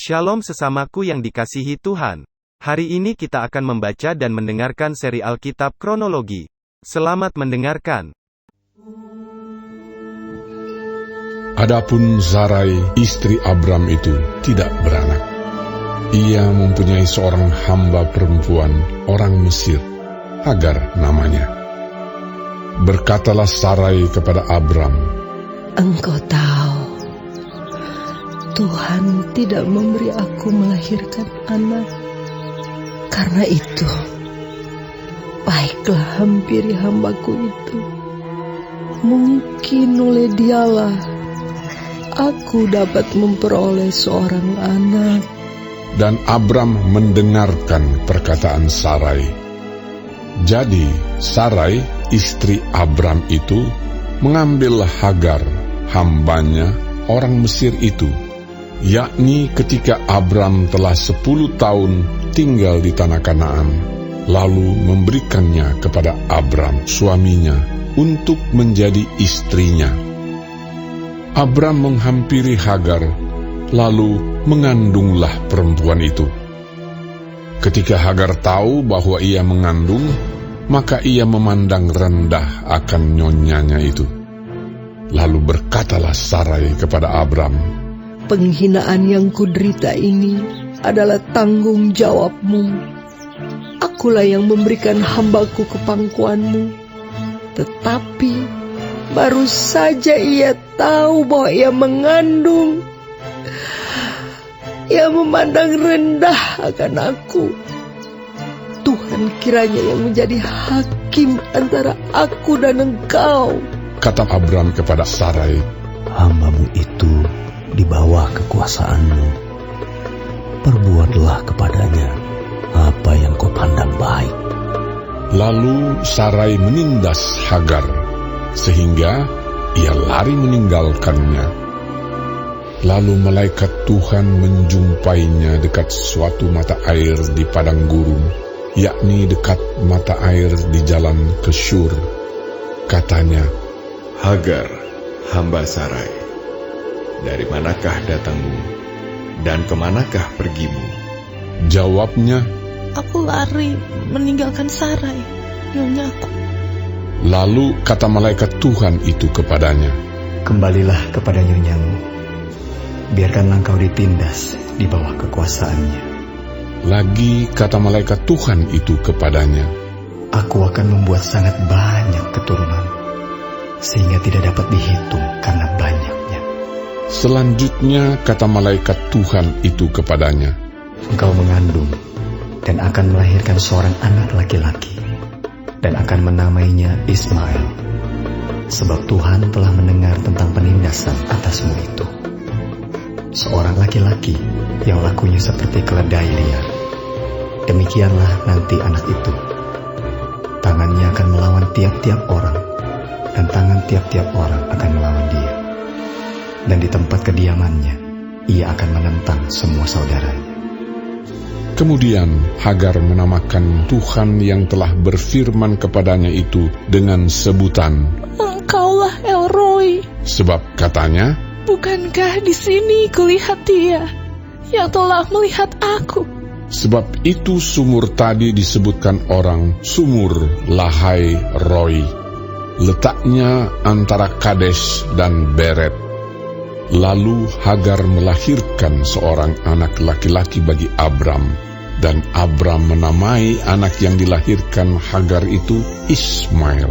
Shalom sesamaku yang dikasihi Tuhan. Hari ini kita akan membaca dan mendengarkan seri Alkitab Kronologi. Selamat mendengarkan. Adapun Sarai, istri Abram itu tidak beranak. Ia mempunyai seorang hamba perempuan, orang Mesir, Hagar namanya. Berkatalah Sarai kepada Abram, "Engkau tahu, Tuhan tidak memberi aku melahirkan anak. Karena itu, baiklah hampiri hambaku itu. Mungkin oleh dialah aku dapat memperoleh seorang anak." dan Abram mendengarkan perkataan Sarai. Jadi Sarai, istri Abram itu, mengambil Hagar, hambanya, orang Mesir itu, yakni ketika Abram telah 10 tahun tinggal di tanah Kanaan, lalu memberikannya kepada Abram, suaminya, untuk menjadi istrinya. Abram menghampiri Hagar, lalu mengandunglah perempuan itu. Ketika Hagar tahu bahwa ia mengandung, maka ia memandang rendah akan nyonyanya itu. Lalu berkatalah Sarai kepada Abram, "Penghinaan yang kuderita ini adalah tanggung jawabmu. Akulah yang memberikan hambaku ke pangkuanmu. Tetapi baru saja ia tahu bahwa ia mengandung. Ia memandang rendah akan aku. Tuhan kiranya yang menjadi hakim antara aku dan engkau." Kata Abram kepada Sarai, "Hambamu itu di bawah kekuasaanmu. Perbuatlah kepadanya apa yang kau pandang baik." Lalu Sarai menindas Hagar, sehingga ia lari meninggalkannya. Lalu malaikat Tuhan menjumpainya dekat suatu mata air di padang gurun, yakni dekat mata air di jalan ke Syur. Katanya, "Hagar, hamba Sarai, dari manakah datangmu, dan kemanakah pergimu?" Jawabnya, "Aku lari meninggalkan Sarai, nyonyaku." lalu kata malaikat Tuhan itu kepadanya, Kembalilah kepada nyonyamu. Biarkanlah engkau ditindas di bawah kekuasaannya. lagi kata malaikat Tuhan itu kepadanya, Aku akan membuat sangat banyak keturunan, sehingga tidak dapat dihitung karena banyaknya. Selanjutnya kata malaikat Tuhan itu kepadanya, Engkau mengandung dan akan melahirkan seorang anak laki-laki, dan akan menamainya Ismail, sebab Tuhan telah mendengar tentang penindasan atasmu itu. Seorang laki-laki yang lakunya seperti keledai liar. Demikianlah nanti anak itu. Tangannya akan melawan tiap-tiap orang, dan tangan tiap-tiap orang akan melawan dia. Dan di tempat kediamannya, ia akan menentang semua saudaranya. Kemudian Hagar menamakan Tuhan yang telah berfirman kepadanya itu dengan sebutan, "Engkaulah El Roi." sebab katanya, Bukankah di sini kulihat Dia yang telah melihat aku? sebab itu sumur tadi disebutkan orang Sumur Lahai Roi. Letaknya antara Kades dan Beret. Lalu Hagar melahirkan seorang anak laki-laki bagi Abram, dan Abram menamai anak yang dilahirkan Hagar itu Ismail.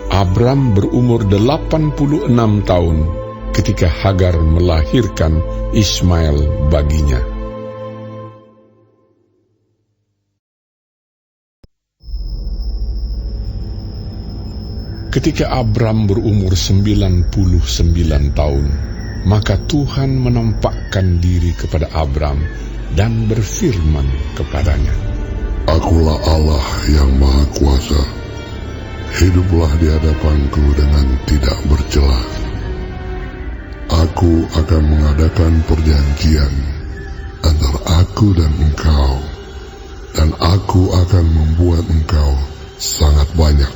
Abram berumur 86 tahun ketika Hagar melahirkan Ismail baginya. Ketika Abram berumur 99 tahun, maka Tuhan menampakkan diri kepada Abram dan berfirman kepadanya, "Akulah Allah yang Maha Kuasa. Hiduplah di hadapanku dengan tidak bercela. Aku akan mengadakan perjanjian antara aku dan engkau, dan aku akan membuat engkau sangat banyak."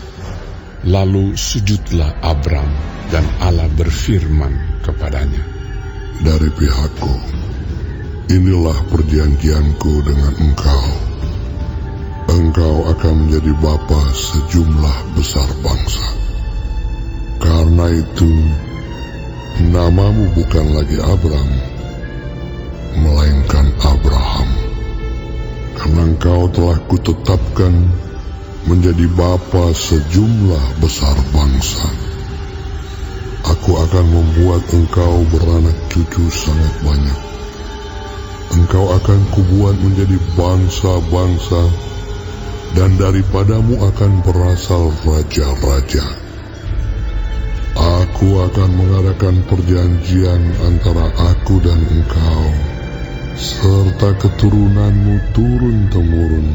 Lalu sujudlah Abram, dan Allah berfirman kepadanya, "Dari pihakku, inilah perjanjianku dengan engkau. Engkau akan menjadi bapa sejumlah besar bangsa. Karena itu, namamu bukan lagi Abram, melainkan Abraham. Karena engkau telah kutetapkan menjadi bapa sejumlah besar bangsa. Aku akan membuat engkau beranak cucu sangat banyak. Engkau akan kubuat menjadi bangsa-bangsa, dan daripadamu akan berasal raja-raja. Aku akan mengadakan perjanjian antara aku dan engkau, serta keturunanmu turun-temurun,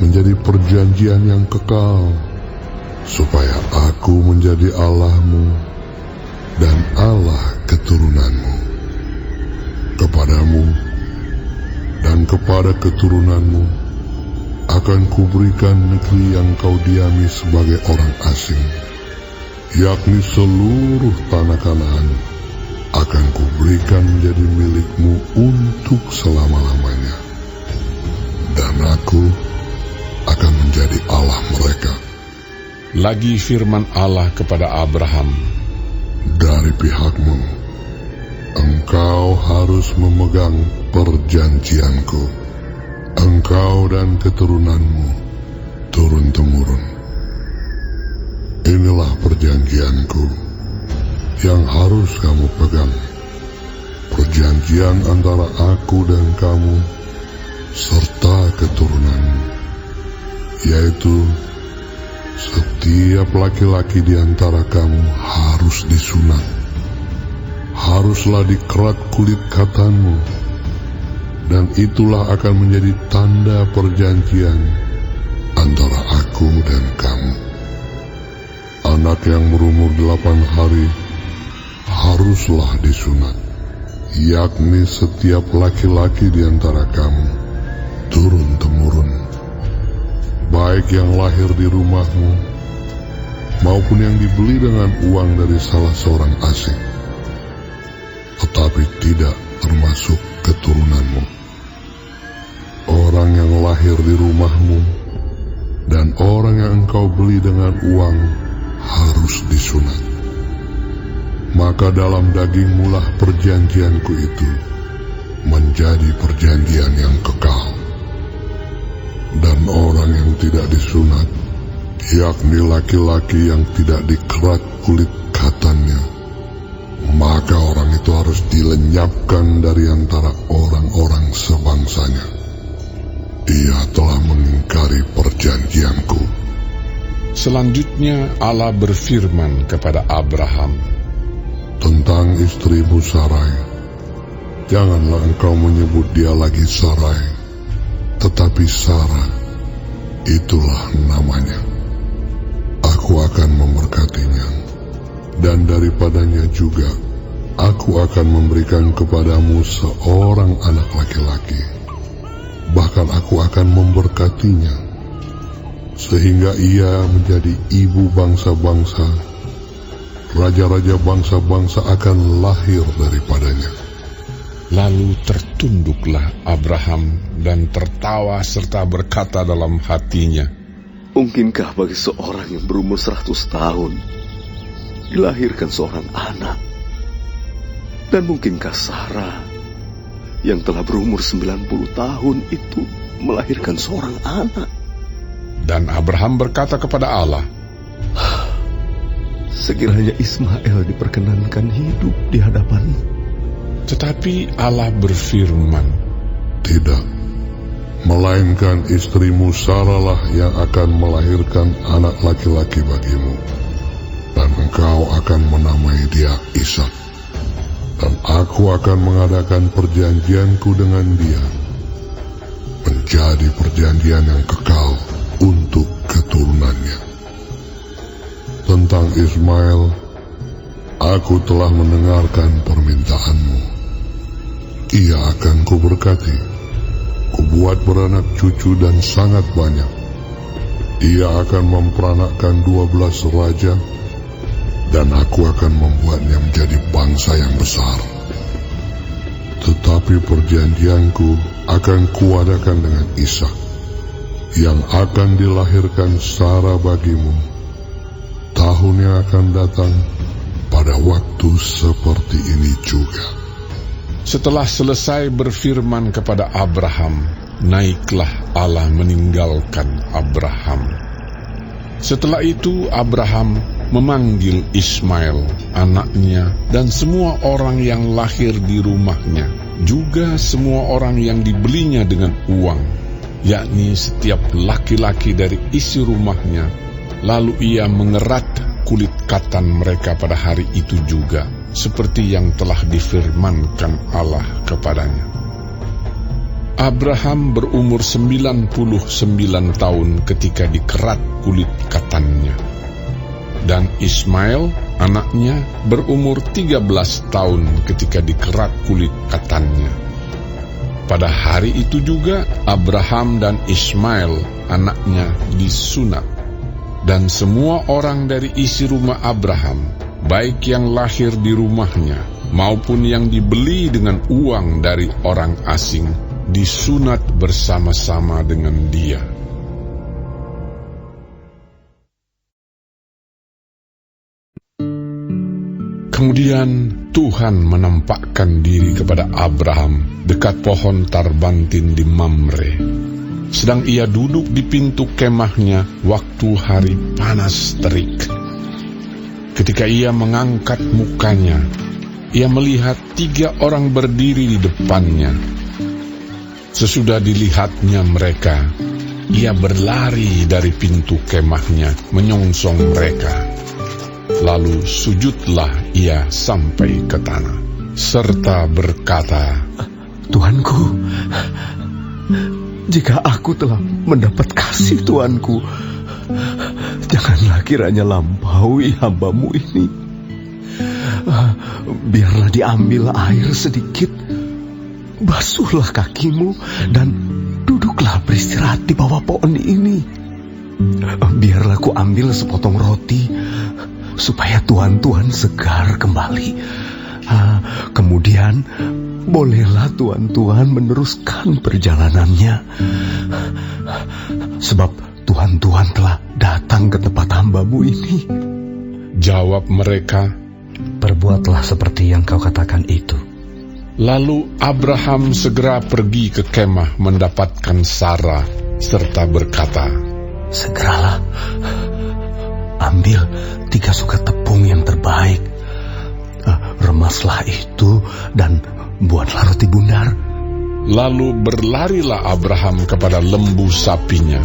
menjadi perjanjian yang kekal, supaya aku menjadi Allahmu dan Allah keturunanmu. Kepadamu dan kepada keturunanmu akan kuberikan negeri yang kau diami sebagai orang asing, yakni seluruh tanah Kanaan akan kuberikan menjadi milikmu untuk selama-lamanya. Dan aku akan menjadi Allah mereka. Lagi firman Allah kepada Abraham, Dari pihakmu, engkau harus memegang perjanjianku, engkau dan keturunanmu turun-temurun. Inilah perjanjianku yang harus kamu pegang, perjanjian antara aku dan kamu serta keturunanmu, yaitu setiap laki-laki di antara kamu harus disunat, haruslah dikerat kulit katanmu, dan itulah akan menjadi tanda perjanjian antara aku dan kamu. Anak yang berumur 8 hari haruslah disunat, yakni setiap laki-laki di antara kamu turun-temurun, baik yang lahir di rumahmu maupun yang dibeli dengan uang dari salah seorang asing, tetapi tidak termasuk keturunanmu. Orang yang lahir di rumahmu dan orang yang engkau beli dengan uang harus disunat. Maka dalam dagingmu lah perjanjianku itu menjadi perjanjian yang kekal. Dan orang yang tidak disunat, yakni laki-laki yang tidak dikerat kulit katannya, maka orang itu harus dilenyapkan dari antara orang-orang sebangsanya. Ia telah mengingkari perjanjianku. Selanjutnya Allah berfirman kepada Abraham, Tentang istrimu Sarai, janganlah engkau menyebut dia lagi Sarai, tetapi Sarah, itulah namanya. Aku akan memberkatinya, dan daripadanya juga aku akan memberikan kepadamu seorang anak laki-laki. Bahkan aku akan memberkatinya, sehingga ia menjadi ibu bangsa-bangsa. Raja-raja bangsa-bangsa akan lahir daripadanya. Lalu tertunduklah Abraham dan tertawa serta berkata dalam hatinya, Mungkinkah bagi seorang yang berumur 100 tahun dilahirkan seorang anak? Dan mungkinkah Sarah yang telah berumur 90 tahun itu melahirkan seorang anak? Dan Abraham berkata kepada Allah, Sekiranya Ismail diperkenankan hidup di hadapan-Mu. tetapi Allah berfirman, Tidak, melainkan istrimu Sarah lah yang akan melahirkan anak laki-laki bagimu, dan engkau akan menamai dia Ishak. Dan aku akan mengadakan perjanjianku dengan dia, menjadi perjanjian yang kekal untuk keturunannya. Tentang Ismail, aku telah mendengarkan permintaanmu. Ia akan kuberkati, kubuat beranak cucu dan sangat banyak. Ia akan memperanakkan 12 raja, dan aku akan membuatnya menjadi bangsa yang besar. Tetapi perjanjianku akan kuadakan dengan Ishak, yang akan dilahirkan Sarah bagimu. Tahun yang akan datang pada waktu seperti ini juga. Setelah selesai berfirman kepada Abraham, naiklah Allah meninggalkan Abraham. Setelah itu Abraham memanggil Ismail, anaknya, dan semua orang yang lahir di rumahnya, juga semua orang yang dibelinya dengan uang, yakni setiap laki-laki dari isi rumahnya. Lalu ia mengerat kulit katan mereka pada hari itu juga, seperti yang telah difirmankan Allah kepadanya. Abraham berumur 99 tahun ketika dikerat kulit katannya. Dan Ismail, anaknya, berumur 13 tahun ketika dikerat kulit katannya. Pada hari itu juga Abraham dan Ismail, anaknya, disunat. Dan semua orang dari isi rumah Abraham, baik yang lahir di rumahnya maupun yang dibeli dengan uang dari orang asing, disunat bersama-sama dengan dia. Kemudian Tuhan menampakkan diri kepada Abraham dekat pohon tarbantin di Mamre, sedang ia duduk di pintu kemahnya waktu hari panas terik. Ketika ia mengangkat mukanya, ia melihat 3 orang berdiri di depannya. Sesudah dilihatnya mereka, ia berlari dari pintu kemahnya menyongsong mereka. Lalu sujudlah ia sampai ke tanah, serta berkata, Tuanku, jika aku telah mendapat kasih Tuanku, janganlah kiranya lampaui hamba-Mu ini. Biarlah diambil air sedikit, basuhlah kakimu, dan duduklah beristirahat di bawah pohon ini. Biarlah ku ambil sepotong roti, supaya Tuhan segar kembali. Kemudian bolehlah Tuhan meneruskan perjalanannya, sebab Tuhan telah datang ke tempat hamba-Mu ini. Jawab mereka, Perbuatlah seperti yang kau katakan itu. Lalu Abraham segera pergi ke kemah mendapatkan Sarah, serta berkata, Segeralah, ambil 3 sukat tepung yang terbaik, remaslah itu, dan buatlah roti bundar. Lalu berlarilah Abraham kepada lembu sapinya.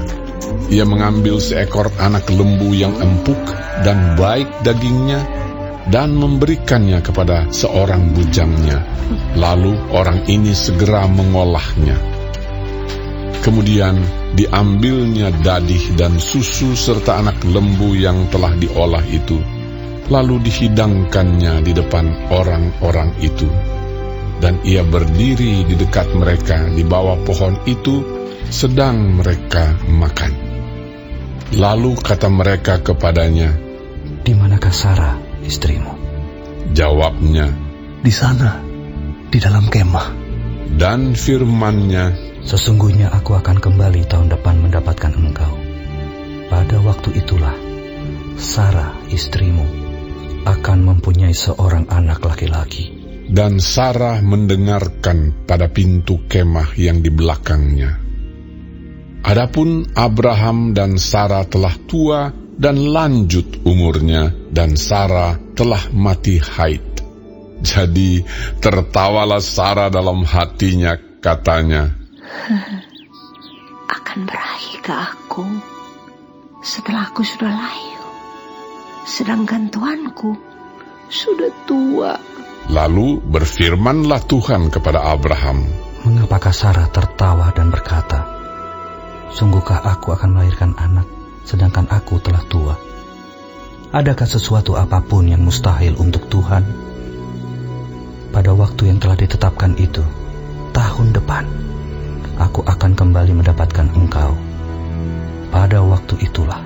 Ia mengambil seekor anak lembu yang empuk dan baik dagingnya, dan memberikannya kepada seorang bujangnya. Lalu orang ini segera mengolahnya. Kemudian diambilnya dadih dan susu serta anak lembu yang telah diolah itu, lalu dihidangkannya di depan orang-orang itu. Dan ia berdiri di dekat mereka di bawah pohon itu, sedang mereka makan. Lalu kata mereka kepadanya, Di manakah Sarah, istrimu? Jawabnya, Di sana, di dalam kemah. dan firman-Nya, Sesungguhnya aku akan kembali tahun depan mendapatkan engkau. Pada waktu itulah Sarah, istrimu, akan mempunyai seorang anak laki-laki. Dan Sarah mendengarkan pada pintu kemah yang di belakangnya. Adapun Abraham dan Sarah telah tua dan lanjut umurnya, dan Sarah telah mati haid. Jadi tertawalah Sarah dalam hatinya, katanya, Akan berakhir ke aku setelah aku sudah layu, sedangkan tuanku sudah tua. Lalu berfirmanlah Tuhan kepada Abraham, Mengapakah Sarah tertawa dan berkata, Sungguhkah aku akan melahirkan anak, sedangkan aku telah tua? Adakah sesuatu apapun yang mustahil untuk Tuhan? Pada waktu yang telah ditetapkan itu, tahun depan, aku akan kembali mendapatkan engkau. Pada waktu itulah,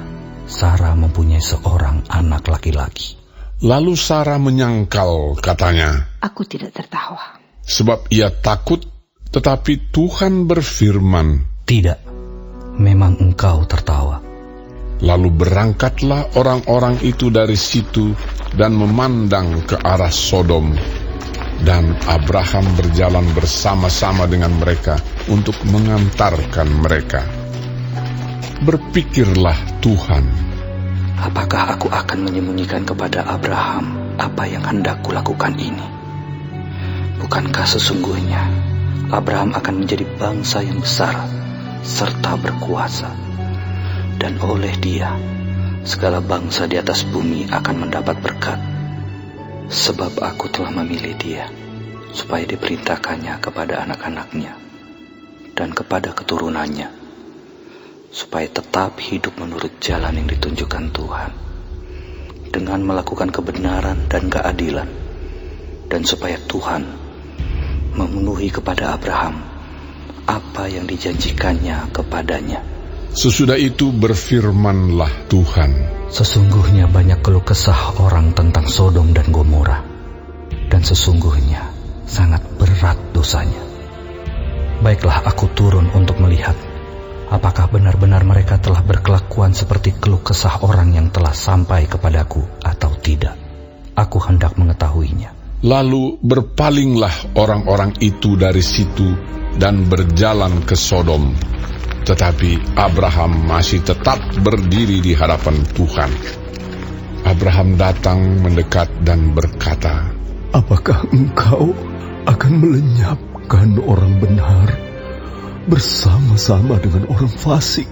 Sarah mempunyai seorang anak laki-laki. Lalu Sarah menyangkal, katanya, Aku tidak tertawa. sebab ia takut, tetapi Tuhan berfirman, "Tidak, memang engkau tertawa." Lalu berangkatlah orang-orang itu dari situ dan memandang ke arah Sodom. Dan Abraham berjalan bersama-sama dengan mereka untuk mengantarkan mereka. Berpikirlah Tuhan, Apakah aku akan menyembunyikan kepada Abraham apa yang hendak kulakukan ini? Bukankah sesungguhnya Abraham akan menjadi bangsa yang besar serta berkuasa, dan oleh dia segala bangsa di atas bumi akan mendapat berkat? Sebab aku telah memilih dia supaya diperintahkannya kepada anak-anaknya dan kepada keturunannya, supaya tetap hidup menurut jalan yang ditunjukkan Tuhan, dengan melakukan kebenaran dan keadilan, dan supaya Tuhan memenuhi kepada Abraham apa yang dijanjikannya kepadanya. Sesudah itu berfirmanlah Tuhan, Sesungguhnya banyak keluh kesah orang tentang Sodom dan Gomora, dan sesungguhnya sangat berat dosanya. Baiklah aku turun untuk melihat apakah benar-benar mereka telah berkelakuan seperti keluh kesah orang yang telah sampai kepadaku atau tidak. Aku hendak mengetahuinya. Lalu berpalinglah orang-orang itu dari situ dan berjalan ke Sodom. Tetapi Abraham masih tetap berdiri di hadapan Tuhan. Abraham datang mendekat dan berkata, Apakah engkau akan melenyapkan orang benar bersama-sama dengan orang fasik?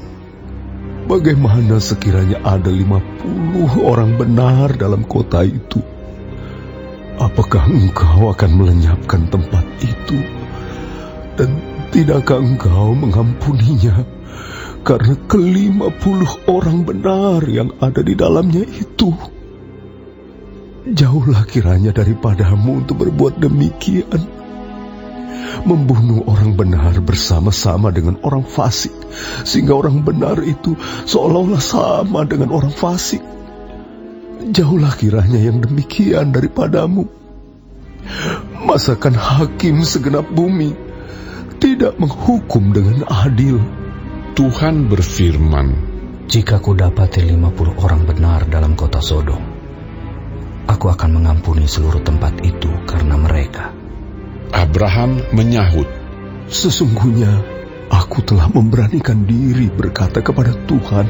Bagaimana sekiranya ada 50 orang benar dalam kota itu? Apakah engkau akan melenyapkan tempat itu? Dan tidakkah engkau mengampuninya karena ke-50 orang benar yang ada di dalamnya itu? Jauhlah kiranya daripadamu untuk berbuat demikian, membunuh orang benar bersama-sama dengan orang fasik, sehingga orang benar itu seolah-olah sama dengan orang fasik. Jauhlah kiranya yang demikian daripadamu. Masakan hakim segenap bumi tidak menghukum dengan adil? Tuhan berfirman, Jika ku dapati 50 orang benar dalam kota Sodom, aku akan mengampuni seluruh tempat itu karena mereka. Abraham menyahut, Sesungguhnya aku telah memberanikan diri berkata kepada Tuhan,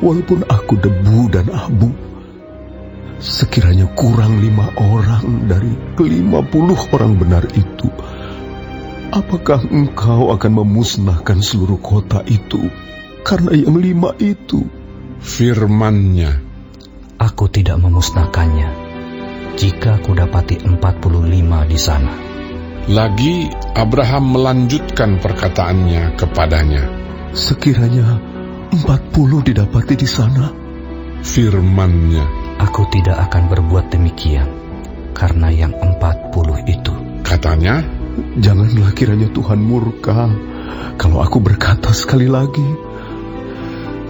walaupun aku debu dan abu, sekiranya kurang 5 orang dari ke-50 orang benar itu, apakah engkau akan memusnahkan seluruh kota itu karena yang 5 itu? firman-Nya, Aku tidak memusnahkannya jika ku dapati 45 di sana. Lagi Abraham melanjutkan perkataannya kepadanya, Sekiranya 40 didapati di sana? firman-Nya, Aku tidak akan berbuat demikian karena yang 40 itu. katanya, Janganlah kiranya Tuhan murka kalau aku berkata sekali lagi,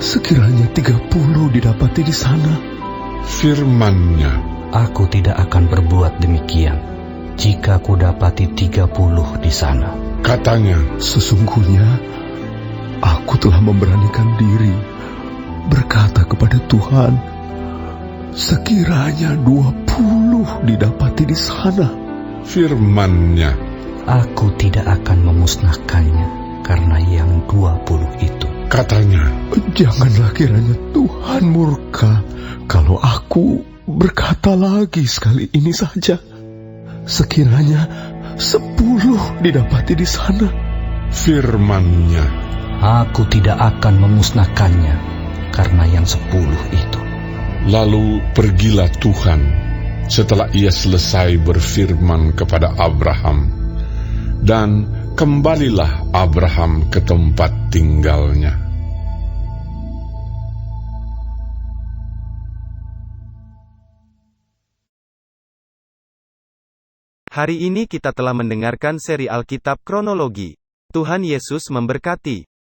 sekiranya 30 didapati di sana. firman-Nya, Aku tidak akan berbuat demikian jika ku dapati 30 di sana. katanya, Sesungguhnya aku telah memberanikan diri berkata kepada Tuhan, sekiranya 20 didapati di sana. firman-Nya, Aku tidak akan memusnahkannya karena yang 20 itu. katanya, Janganlah kiranya Tuhan murka kalau aku berkata lagi sekali ini saja, sekiranya 10 didapati di sana. firman-Nya, Aku tidak akan memusnahkannya karena yang 10 itu. Lalu pergilah Tuhan setelah ia selesai berfirman kepada Abraham, dan kembalilah Abraham ke tempat tinggalnya. Hari ini kita telah mendengarkan seri Alkitab Kronologi. Tuhan Yesus memberkati.